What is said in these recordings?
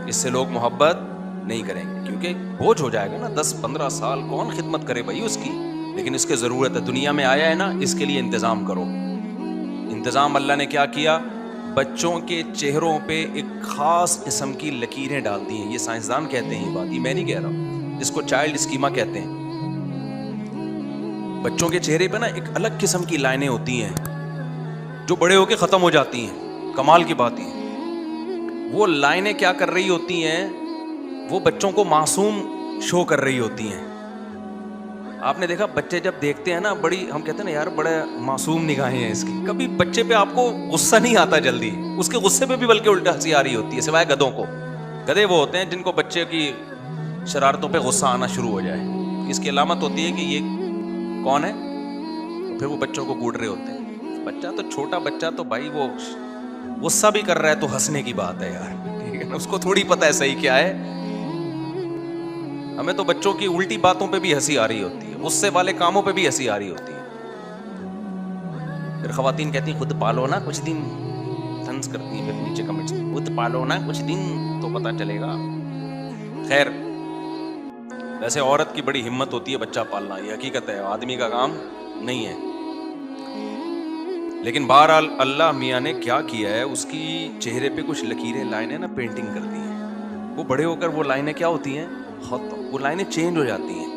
اس سے لوگ محبت نہیں کریں گے، کیونکہ بوجھ ہو جائے گا نا، 10-15 سال کون خدمت کرے بھائی اس کی. لیکن اس کی ضرورت ہے، دنیا میں آیا ہے نا، اس کے لیے انتظام کرو. انتظام اللہ نے کیا کیا؟ بچوں کے چہروں پہ ایک خاص قسم کی لکیریں ڈال دی ہیں. یہ سائنسدان کہتے ہیں یہ بات، یہ میں نہیں کہہ رہا ہوں. اس کو چائلڈ اسکیما کہتے ہیں. بچوں کے چہرے پہ نا ایک الگ قسم کی لائنیں ہوتی ہیں جو بڑے ہو کے ختم ہو جاتی ہیں. کمال کی بات ہے. وہ لائنیں کیا کر رہی ہوتی ہیں؟ وہ بچوں کو معصوم شو کر رہی ہوتی ہیں. آپ نے دیکھا بچے جب دیکھتے ہیں نا، بڑی ہم کہتے ہیں نا یار بڑے معصوم نگاہیں ہیں اس کی. کبھی بچے پہ آپ کو غصہ نہیں آتا جلدی، اس کے غصے پہ بھی بلکہ الٹا ہنسی آ رہی ہوتی ہے، سوائے گدھوں کو. گدھے وہ ہوتے ہیں جن کو بچے کی شرارتوں پہ غصہ آنا شروع ہو جائے. اس کی علامت ہوتی ہے کہ یہ کون ہے، پھر وہ بچوں کو گوڑ رہے ہوتے ہیں. بچہ تو چھوٹا بچہ تو بھائی وہ غصہ بھی کر رہا ہے تو ہنسنے کی بات ہے یار، ٹھیک ہے نا. اس کو تھوڑی پتہ ہے صحیح کیا ہے. ہمیں تو بچوں کی الٹی باتوں پہ بھی ہنسی آ رہی ہوتی ہے، غصے والے کاموں پہ بھی ہنسی آ رہی ہوتی ہے. پھر خواتین کہتی ہیں خود پالو نا کچھ دن، طنز کرتی ہیں پھر نیچے کمنٹس، خود پالو نا کچھ دن تو پتہ چلے گا. خیر، ویسے عورت کی بڑی ہمت ہوتی ہے بچہ پالنا، یہ حقیقت ہے، آدمی کا کام نہیں ہے. لیکن بہرحال اللہ میاں نے کیا کیا ہے، اس کی چہرے پہ کچھ لکیریں، لائنیں نا پینٹنگ کر دی ہیں. وہ بڑے ہو کر وہ لائنیں کیا ہوتی ہیں؟ وہ لائنیں چینج ہو جاتی ہیں.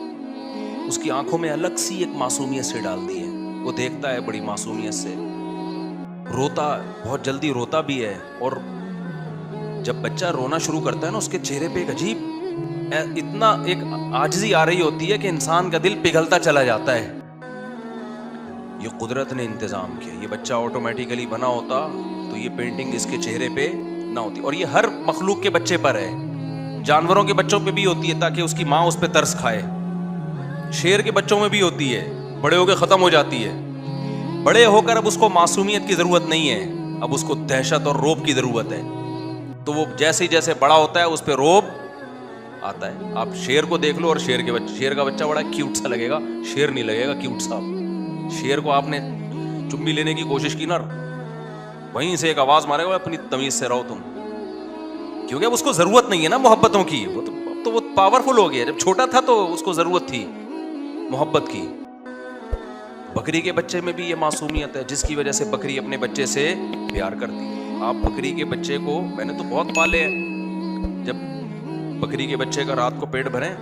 اس کی آنکھوں میں الگ سی ایک معصومیت سے ڈال دی ہے. وہ دیکھتا ہے بڑی معصومیت سے، روتا بہت جلدی روتا بھی ہے. اور جب بچہ رونا شروع کرتا ہے نا، اس کے چہرے پہ ایک عجیب اتنا ایک عاجزی آ رہی ہوتی ہے کہ انسان کا دل پگھلتا چلا جاتا ہے. یہ قدرت نے انتظام کیا. یہ بچہ آٹومیٹیکلی بنا ہوتا تو یہ پینٹنگ اس کے چہرے پہ نہ ہوتی. اور یہ ہر مخلوق کے بچے پر ہے. جانوروں کے بچوں پہ بھی ہوتی ہے تاکہ اس کی ماں اس پہ ترس کھائے. شیر کے بچوں میں بھی ہوتی ہے، بڑے ہو کے ختم ہو جاتی ہے. بڑے ہو کر اب اس کو معصومیت کی ضرورت نہیں ہے، اب اس کو دہشت اور رعب کی ضرورت ہے. تو وہ جیسے جیسے بڑا ہوتا ہے اس پہ رعب آتا ہے. آپ شیر کو دیکھ لو اور شیر کا بچہ بڑا کیوٹ سا لگے گا، شیر نہیں لگے گا کیوٹ سا. شیر کو آپ نے چمی لینے کی کوشش کی نا، وہیں سے ایک آواز مارے گا اپنی تمیز سے رہو تم، کیونکہ اب اس کو ضرورت نہیں ہے نا محبتوں کی. اب تو وہ پاورفل ہو گیا. جب چھوٹا تھا تو اس کو ضرورت تھی محبت کی. بکری کے بچے میں بھی یہ معصومیت ہے جس کی وجہ سے بکری اپنے بچے سے پیار کرتی ہے. آپ بکری کے بچے کو، میں نے تو بہت پالے ہیں، جب بکری کے بچے کا رات کو پیٹ بھریں،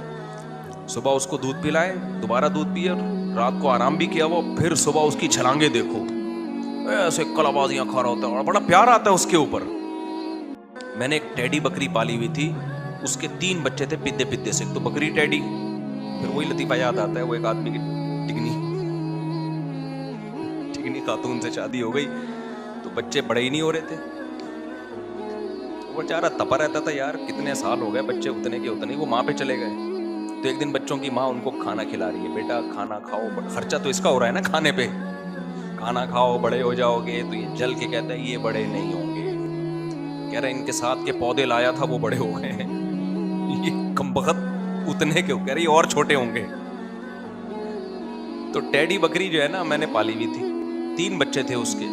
صبح اس کو دودھ پلائیں، دوبارہ دودھ پیے، رات کو آرام بھی کیا، وہ پھر صبح اس کی چھلانگیں دیکھو، ایسے کلابازیاں کھا رہا ہوتا ہے اور بڑا پیار آتا ہے اس کے اوپر. میں نے ایک ٹیڈی بکری پالی ہوئی تھی، اس کے 3 بچے تھے پدے پدے سے. تو بکری ٹیڈی، پھر وہی لطیفہ یاد آتا ہے، وہ ایک آدمی کی ٹکنی خاتون سے شادی ہو گئی تو بچے بڑے ہی نہیں ہو رہے تھے. وہ بیچارہ تپا رہتا تھا یار، کتنے سال ہو گئے بچے اتنے کے اتنے، وہ ماں پہ چلے گئے. تو ایک دن بچوں کی ماں ان کو کھانا کھلا رہی ہے، بیٹا کھانا کھاؤ، خرچہ تو اس کا ہو رہا ہے نا کھانے پہ، کھانا کھاؤ بڑے ہو جاؤ گے. تو یہ جل کے کہتا ہے یہ بڑے نہیں ہوں گے، کہہ رہے ان کے ساتھ کے پودے لایا تھا وہ بڑے ہو گئے ہیں، یہ کمبخت اتنے کے، کہہ رہی اور چھوٹے ہوں گے. تو ٹیڈی بکری جو ہے نا میں نے پالی ہوئی تھی، 3 بچے تھے اس کے.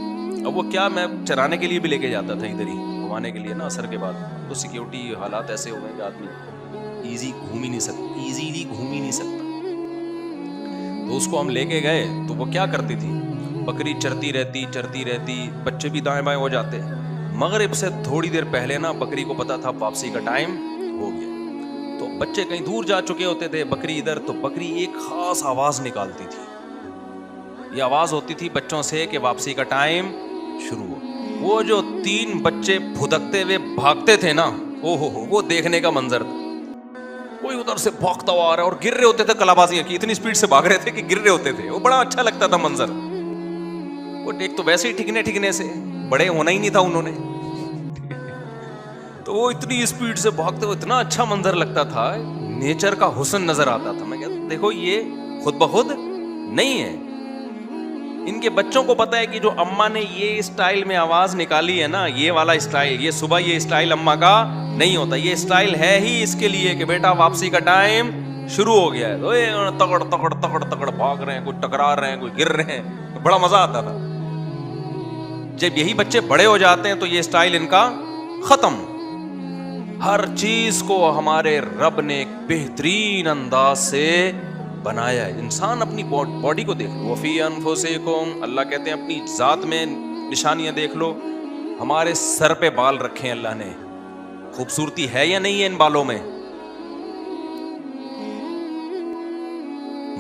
اب وہ کیا، میں چرانے کے لیے بھی لے کے جاتا تھا ادھر ہی گھمانے کے لیے نا عصر کے بعد. تو سیکیورٹی حالات ایسے ہو گئے کہ آدمی ایزیلی گھوم ہی نہیں سکتا. تو اس کو ہم لے کے گئے تو وہ کیا کرتی تھی، بکری چرتی رہتی، بچے بھی دائیں بائیں ہو جاتے. مغرب سے تھوڑی دیر پہلے نا بکری کو پتا تھا واپسی کا ٹائم ہو گیا. تو بچے کہیں دور جا چکے ہوتے تھے، بکری ادھر. تو بکری ایک خاص آواز نکالتی تھی. یہ آواز ہوتی تھی بچوں سے کہ واپسی کا ٹائم شروع ہو. وہ جو 3 بچے پھدکتے ہوئے بھاگتے تھے نا، وہ دیکھنے کا منظر تھا. کوئی ادھر سے بھاگتا ہوا آ رہا ہے اور گر رہے ہوتے تھے کلابازیاں کی، اتنی سپیڈ سے بھاگ رہے تھے کہ گر رہے ہوتے تھے. وہ بڑا اچھا لگتا تھا منظر. وہ ایک تو ویسے ہی ٹھکنے سے بڑے ہونا ہی نہیں تھا انہوں نے، تو وہ اتنی سپیڈ سے بھاگتے ہوئے اتنا اچھا منظر لگتا تھا، نیچر کا حسن نظر آتا تھا. میں کہتا دیکھو یہ خود بخود نہیں ہے. ان کے بچوں کو پتا ہے کہ جو اماں نے یہ اسٹائل میں آواز نکالی ہے نا، یہ والا اسٹائل، یہ صبح یہ اسٹائل اماں کا نہیں ہوتا. یہ اسٹائل ہے ہی اس کے لیے کہ بیٹا واپسی کا ٹائم شروع ہو گیا ہے. تکڑ بھاگ رہے ہیں، کوئی ٹکرا رہے ہیں، کوئی گر رہے ہیں، بڑا مزہ آتا تھا. جب یہی بچے بڑے ہو جاتے ہیں تو یہ اسٹائل ان کا ختم. ہر چیز کو ہمارے رب نے ایک بہترین انداز سے بنایا ہے. انسان اپنی باڈی کو دیکھ لو. وفی انفسکم، اللہ کہتے ہیں اپنی ذات میں نشانیاں دیکھ لو. ہمارے سر پہ بال رکھے ہیں اللہ نے. خوبصورتی ہے یا نہیں ہے ان بالوں میں؟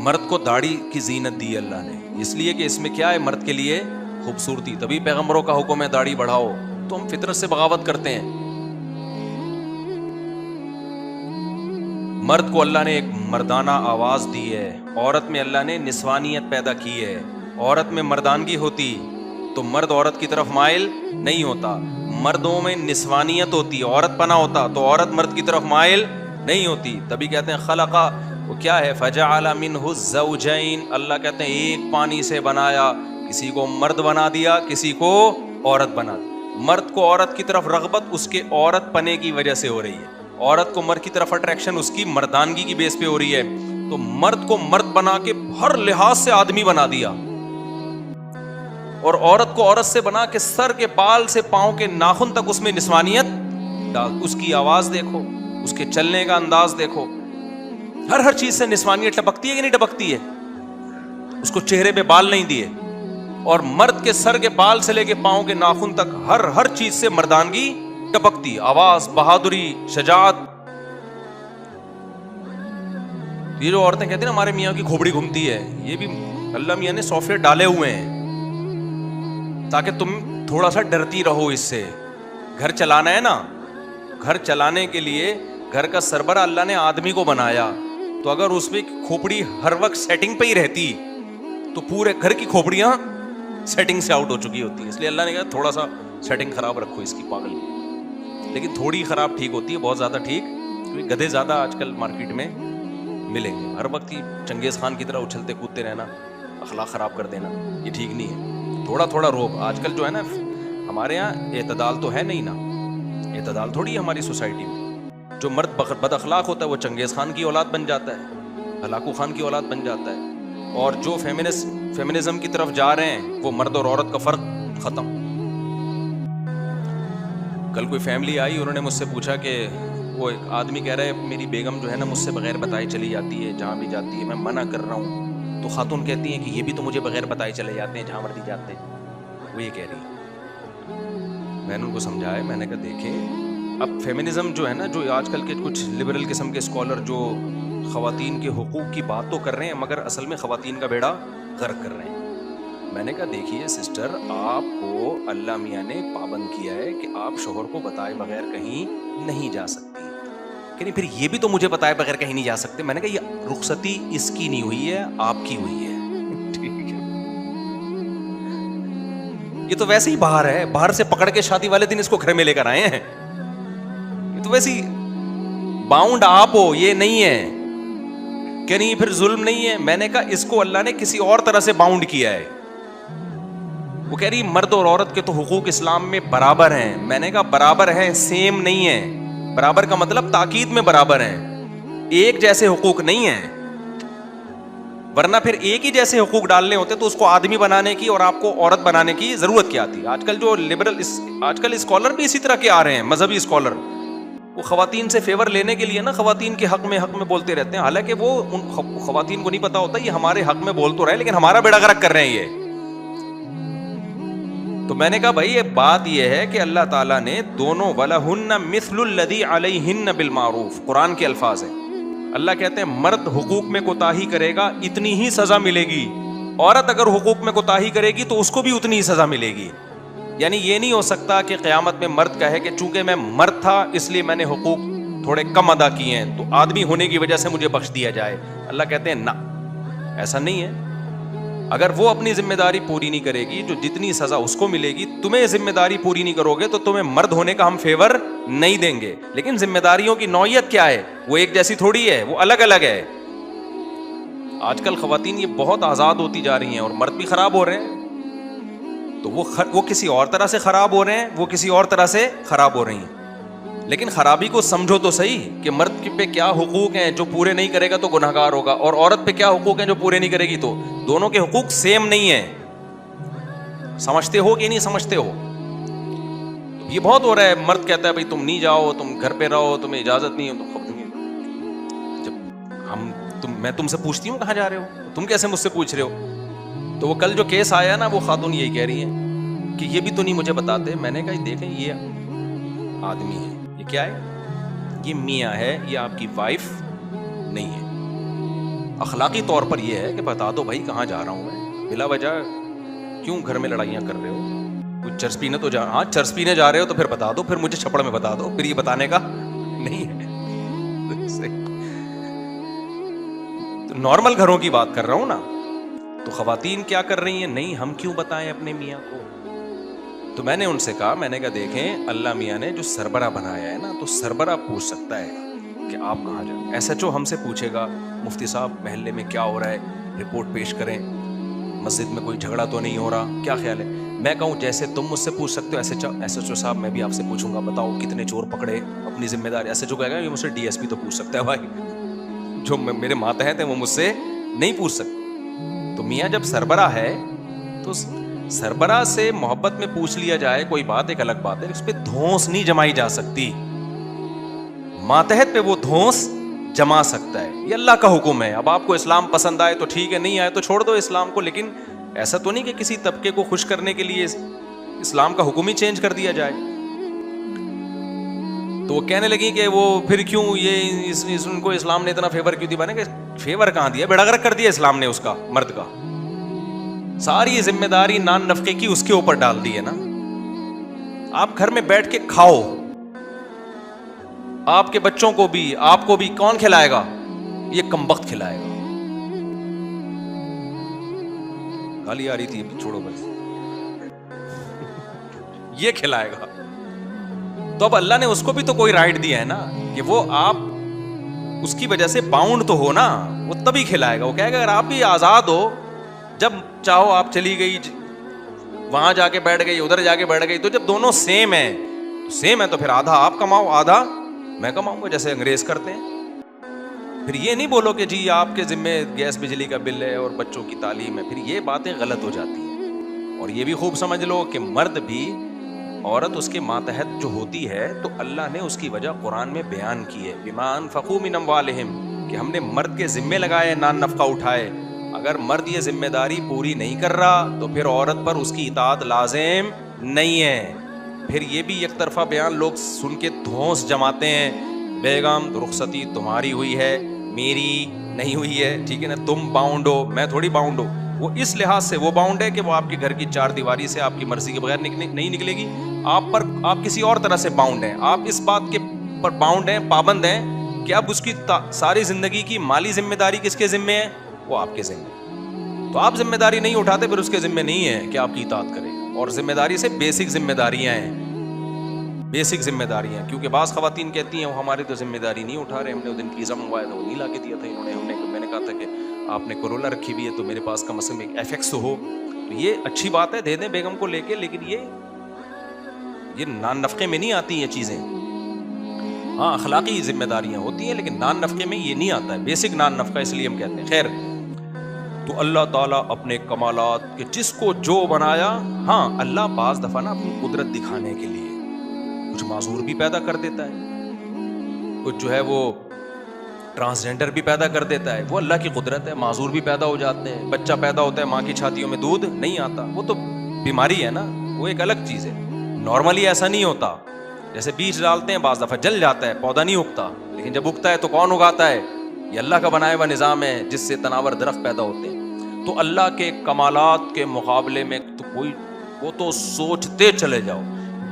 مرد کو داڑھی کی زینت دی اللہ نے، اس لیے کہ اس میں کیا ہے مرد کے لیے خوبصورتی. تبھی پیغمبروں کا حکم ہے داڑھی بڑھاؤ. تو ہم فطرت سے بغاوت کرتے ہیں. مرد کو اللہ نے ایک مردانہ آواز دی ہے. عورت میں اللہ نے نسوانیت پیدا کی ہے. عورت میں مردانگی ہوتی تو مرد عورت کی طرف مائل نہیں ہوتا. مردوں میں نسوانیت ہوتی، عورت پنا ہوتا تو عورت مرد کی طرف مائل نہیں ہوتی. تبھی کہتے ہیں خلقہ، وہ کیا ہے، فجعل منہ الزوجین. اللہ کہتے ہیں ایک پانی سے بنایا، کسی کو مرد بنا دیا، کسی کو عورت بنا دیا. مرد کو عورت کی طرف رغبت اس کے عورت پنے کی وجہ سے ہو رہی ہے. عورت کو مرد کی طرف اٹریکشن اس کی مردانگی کی بیس پہ ہو رہی ہے. تو مرد کو مرد بنا کے ہر لحاظ سے آدمی بنا دیا، اور عورت کو عورت سے بنا کے سر کے بال سے پاؤں کے ناخن تک اس میں نسوانیت ڈال. اس کی آواز دیکھو، اس کے چلنے کا انداز دیکھو، ہر چیز سے نسوانیت ٹپکتی ہے کہ نہیں ٹپکتی ہے. اس کو چہرے پہ بال نہیں دیے، اور مرد کے سر کے بال سے لے کے پاؤں کے ناخن تک ہر چیز سے مردانگی ٹپکتی. آواز، بہادری، شجاعت. یہ جو عورتیں کہتے ہیں نا ہمارے میاں کی کھوپڑی گھومتی ہے، یہ بھی اللہ میاں نے سافٹ ویئر ڈالے ہوئے ہیں تاکہ تم تھوڑا سا ڈرتی رہو اس سے. گھر چلانا ہے نا، گھر چلانے کے لیے گھر کا سربراہ اللہ نے آدمی کو بنایا. تو اگر اس میں کھوپڑی ہر وقت سیٹنگ پہ ہی رہتی تو پورے گھر کی کھوپڑیاں سیٹنگ سے آؤٹ ہو چکی ہوتی. اس لیے اللہ نے کہا تھوڑا سا سیٹنگ خراب رکھو اس کی پاگل. لیکن تھوڑی خراب ٹھیک ہوتی ہے، بہت زیادہ ٹھیک، کیونکہ گدھے زیادہ آج کل مارکیٹ میں ملیں گے. ہر وقت ہی چنگیز خان کی طرح اچھلتے کودتے رہنا، اخلاق خراب کر دینا، یہ ٹھیک نہیں ہے. تھوڑا روب. آج کل جو ہے نا ہمارے یہاں اعتدال تو ہے نہیں نا، اعتدال تھوڑی ہے ہماری سوسائٹی میں. جو مرد بد اخلاق ہوتا ہے وہ چنگیز خان کی اولاد بن جاتا ہے، ہلاکو خان کی اولاد بن جاتا ہے. اور جو فیمنزم کی طرف جا رہے ہیں وہ مرد اور عورت کا فرق ختم. کل کوئی فیملی آئی، انہوں نے مجھ سے پوچھا کہ وہ ایک آدمی کہہ رہا ہے میری بیگم جو ہے نا مجھ سے بغیر بتائے چلی جاتی ہے جہاں بھی جاتی ہے، میں منع کر رہا ہوں. تو خاتون کہتی ہیں کہ یہ بھی تو مجھے بغیر بتائے چلے جاتے ہیں جہاں مرضی جاتے ہیں. وہ یہ کہہ رہی ہے. میں نے ان کو سمجھایا، میں نے کہا دیکھیں اب فیمنزم جو ہے نا، جو آج کل کے کچھ لبرل قسم کے اسکالر جو خواتین کے حقوق کی بات تو کر رہے ہیں مگر اصل میں خواتین کا بیڑا غرق کر رہے ہیں. میں نے کہا دیکھیے سسٹر، آپ کو اللہ میاں نے پابند کیا ہے کہ آپ شوہر کو بتائے بغیر کہیں نہیں جا سکتی. کہ نہیں پھر یہ بھی تو مجھے بتائے بغیر کہیں نہیں جا سکتے. میں نے کہا یہ رخصتی اس کی نہیں ہوئی ہے، آپ کی ہوئی ہے. ٹھیک ہے، یہ تو ویسے ہی باہر ہے، باہر سے پکڑ کے شادی والے دن اس کو گھر میں لے کر آئے ہیں. یہ تو ویسے ہی باؤنڈ آپ ہو، یہ نہیں ہے کہ نہیں پھر ظلم نہیں ہے. میں نے کہا اس کو اللہ نے کسی اور طرح سے باؤنڈ کیا ہے. وہ کہہ رہی مرد اور عورت کے تو حقوق اسلام میں برابر ہیں. میں نے کہا برابر ہیں، سیم نہیں ہے. برابر کا مطلب تاکید میں برابر ہیں، ایک جیسے حقوق نہیں ہیں. ورنہ پھر ایک ہی جیسے حقوق ڈالنے ہوتے تو اس کو آدمی بنانے کی اور آپ کو عورت بنانے کی ضرورت کیا تھی. آج کل جو لبرل آج کل اسکالر بھی اسی طرح کے آ رہے ہیں، مذہبی اسکالر، وہ خواتین سے فیور لینے کے لیے نا خواتین کے حق میں بولتے رہتے ہیں. حالانکہ وہ ان خواتین کو نہیں پتا ہوتا یہ ہمارے حق میں بول تو رہے لیکن ہمارا بیڑا غرق کر رہے ہیں یہ. تو میں نے کہا بھائی یہ بات یہ ہے کہ اللہ تعالیٰ نے دونوں وَلَهُنَّ مِثْلُ الَّذِي عَلَيْهِنَّ بِالْمَعْرُوفِ، قرآن کے الفاظ ہیں. اللہ کہتے ہیں مرد حقوق میں کوتاہی کرے گا اتنی ہی سزا ملے گی، عورت اگر حقوق میں کوتاہی کرے گی تو اس کو بھی اتنی ہی سزا ملے گی. یعنی یہ نہیں ہو سکتا کہ قیامت میں مرد کہے کہ چونکہ میں مرد تھا اس لیے میں نے حقوق تھوڑے کم ادا کیے ہیں تو آدمی ہونے کی وجہ سے مجھے بخش دیا جائے. اللہ کہتے ہیں نہ، ایسا نہیں ہے. اگر وہ اپنی ذمہ داری پوری نہیں کرے گی جو جتنی سزا اس کو ملے گی، تمہیں ذمہ داری پوری نہیں کرو گے تو تمہیں مرد ہونے کا ہم فیور نہیں دیں گے. لیکن ذمہ داریوں کی نوعیت کیا ہے، وہ ایک جیسی تھوڑی ہے، وہ الگ الگ ہے. آج کل خواتین یہ بہت آزاد ہوتی جا رہی ہیں اور مرد بھی خراب ہو رہے ہیں. تو وہ کسی اور طرح سے خراب ہو رہے ہیں، وہ کسی اور طرح سے خراب ہو رہی ہیں. لیکن خرابی کو سمجھو تو صحیح کہ مرد پہ کیا حقوق ہیں، جو پورے نہیں کرے گا تو گنہگار ہوگا، اور عورت پہ کیا حقوق ہیں جو پورے نہیں کرے گی تو دونوں کے حقوق سیم نہیں ہیں. سمجھتے ہو کہ نہیں سمجھتے ہو؟ یہ بہت ہو رہا ہے. مرد کہتا ہے بھائی تم نہیں جاؤ, تم گھر پہ رہو, تمہیں اجازت نہیں ہے. جب میں تم سے پوچھتی ہوں کہاں جا رہے ہو, تم کیسے مجھ سے پوچھ رہے ہو؟ تو وہ کل جو کیس آیا نا, وہ خاتون یہی کہہ رہی ہیں کہ یہ بھی تو نہیں مجھے بتاتے. میں نے کہا دیکھیں یہ آدمی ہے, یہ کیا ہے, یہ میاں ہے, یہ آپ کی وائف نہیں ہے. اخلاقی طور پر یہ ہے کہ بتا دو بھائی کہاں جا رہا ہوں میں, بلا وجہ کیوں گھر میں لڑائیاں کر رہے ہو. کوئی چرس پینے تو ہاں چرس پینے جا رہے ہو تو پھر بتا دو, پھر مجھے چھپڑ میں بتا دو, پھر یہ بتانے کا نہیں ہے. تو نارمل گھروں کی بات کر رہا ہوں نا. تو خواتین کیا کر رہی ہیں, نہیں ہم کیوں بتائیں اپنے میاں کو. تو میں نے ان سے کہا, میں نے کہا دیکھیں اللہ میاں نے جو سربراہ بنایا ہے نا, تو سربراہ پوچھ سکتا ہے کہ آپ کہاں جائیں. ایس ایچ او ہم سے پوچھے گا مفتی صاحب محلے میں کیا ہو رہا ہے, رپورٹ پیش کریں, مسجد میں کوئی جھگڑا تو نہیں ہو رہا, کیا خیال ہے. میں کہوں جیسے تم مجھ سے پوچھ سکتے ہو ایس ایچ او صاحب میں بھی آپ سے پوچھوں گا, بتاؤ کتنے چور پکڑے, اپنی ذمہ داری. ایس ایچ او کہے گا یہ مجھ سے ڈی ایس پی تو پوچھ سکتا ہے بھائی, جو میرے ماتحت ہیں وہ مجھ سے نہیں پوچھ سکتے. تو میاں جب سربراہ ہے تو سربراہ سے محبت میں پوچھ لیا جائے کوئی بات ایک الگ بات ہے, اس پہ دھونس نہیں جمائی جا سکتی. ماتحت پہ وہ دھونس جما سکتا ہے, یہ اللہ کا حکم ہے. اب آپ کو اسلام پسند آئے تو ٹھیک ہے, نہیں آئے تو چھوڑ دو اسلام کو. لیکن ایسا تو نہیں کہ کسی طبقے کو خوش کرنے کے لیے اسلام کا حکم ہی چینج کر دیا جائے. تو وہ کہنے لگی کہ وہ پھر کیوں یہ ان کو اسلام نے اتنا فیور کیوں دیا. کہ فیور کہاں دیا, بیڑا غرق کر دیا اسلام نے اس کا, مرد کا. ساری ذمہ داری نان نفقے کی اس کے اوپر ڈال دی ہے نا. آپ گھر میں بیٹھ کے کھاؤ, آپ کے بچوں کو بھی آپ کو بھی کون کھلائے گا, یہ کمبخت کھلائے گا. گالی آ رہی تھی, چھوڑو بس, یہ کھلائے گا. تو اب اللہ نے اس کو بھی تو کوئی رائٹ دیا ہے نا کہ وہ آپ اس کی وجہ سے باؤنڈ تو ہو نا, وہ تبھی کھلائے گا. وہ کہے گا اگر آپ بھی آزاد ہو, جب چاہو آپ چلی گئی وہاں جا کے بیٹھ گئی, ادھر جا کے بیٹھ گئی, تو جب دونوں سیم ہے تو پھر آدھا آپ کماؤ آدھا میں کماؤں گا, جیسے انگریز کرتے ہیں. پھر یہ نہیں بولو کہ جی آپ کے ذمے گیس بجلی کا بل ہے اور بچوں کی تعلیم ہے, پھر یہ باتیں غلط ہو جاتی ہیں. اور یہ بھی خوب سمجھ لو کہ مرد بھی عورت اس کے ماتحت جو ہوتی ہے تو اللہ نے اس کی وجہ قرآن میں بیان کی ہے, بما انفقوا من اموالہم, کہ ہم نے مرد کے ذمے لگائے نان نفقہ اٹھائے. اگر مرد یہ ذمہ داری پوری نہیں کر رہا تو پھر عورت پر اس کی اطاعت لازم نہیں ہے. پھر یہ بھی یک طرفہ بیان لوگ سن کے دھونس جماتے ہیں, بیگم رخصتی تمہاری ہوئی ہے میری نہیں ہوئی ہے, ٹھیک ہے نا, تم باؤنڈ ہو میں تھوڑی باؤنڈ ہو. وہ اس لحاظ سے وہ باؤنڈ ہے کہ وہ آپ کے گھر کی چار دیواری سے آپ کی مرضی کے بغیر نہیں نکلے گی. آپ کسی اور طرح سے باؤنڈ ہیں, آپ اس بات کے پر باؤنڈ ہیں, پابند ہیں کہ اب اس کی ساری زندگی کی مالی ذمہ داری کس کے ذمے ہے, وہ آپ کے ذمے. تو آپ ذمہ داری نہیں اٹھاتے, پھر اس کے ذمے نہیں ہے کہ آپ کی اطاعت کرے. اور ذمہ داری سے بیسک ذمہ داریاں ہیں, بیسک ذمہ داریاں. کیونکہ بعض خواتین کہتی ہیں وہ ہماری تو ذمہ داری نہیں اٹھا رہے, ہم نے وہ دن پیزا منگوایا تھا وہ نہیں لا کے دیا تھا انہوں نے, میں نے کہا تھا کہ آپ نے کرولا رکھی ہوئی ہے تو میرے پاس کم از کم ایک ایف ایکس ہو. تو یہ اچھی بات ہے, دے دیں بیگم کو لے کے, لیکن یہ نان نفقے میں نہیں آتی یہ چیزیں. ہاں اخلاقی ذمہ داریاں ہوتی ہیں لیکن نان نفقے میں یہ نہیں آتا ہے, بیسک نان نفقہ اس لیے ہم کہتے ہیں. خیر, تو اللہ تعالیٰ اپنے کمالات کہ جس کو جو بنایا, ہاں اللہ بعض دفعہ نا اپنی قدرت دکھانے کے لیے کچھ معذور بھی پیدا کر دیتا ہے, کچھ جو ہے وہ ٹرانسجینڈر بھی پیدا کر دیتا ہے, وہ اللہ کی قدرت ہے. معذور بھی پیدا ہو جاتے ہیں, بچہ پیدا ہوتا ہے ماں کی چھاتیوں میں دودھ نہیں آتا, وہ تو بیماری ہے نا, وہ ایک الگ چیز ہے. نارملی ایسا نہیں ہوتا, جیسے بیج ڈالتے ہیں بعض دفعہ جل جاتا ہے, پودا نہیں اگتا, لیکن جب اگتا ہے تو کون اگاتا ہے, یہ اللہ کا بنایا ہوا نظام ہے جس سے تناور درخت پیدا ہوتے ہیں. تو اللہ کے کمالات کے مقابلے میں تو کوئی, وہ تو سوچتے چلے جاؤ,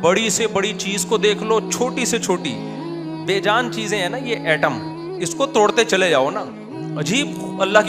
بڑی سے بڑی چیز کو دیکھ لو, چھوٹی سے چھوٹی بے جان چیزیں ہیں نا, یہ ایٹم, اس کو توڑتے چلے جاؤ نا, عجیب اللہ کی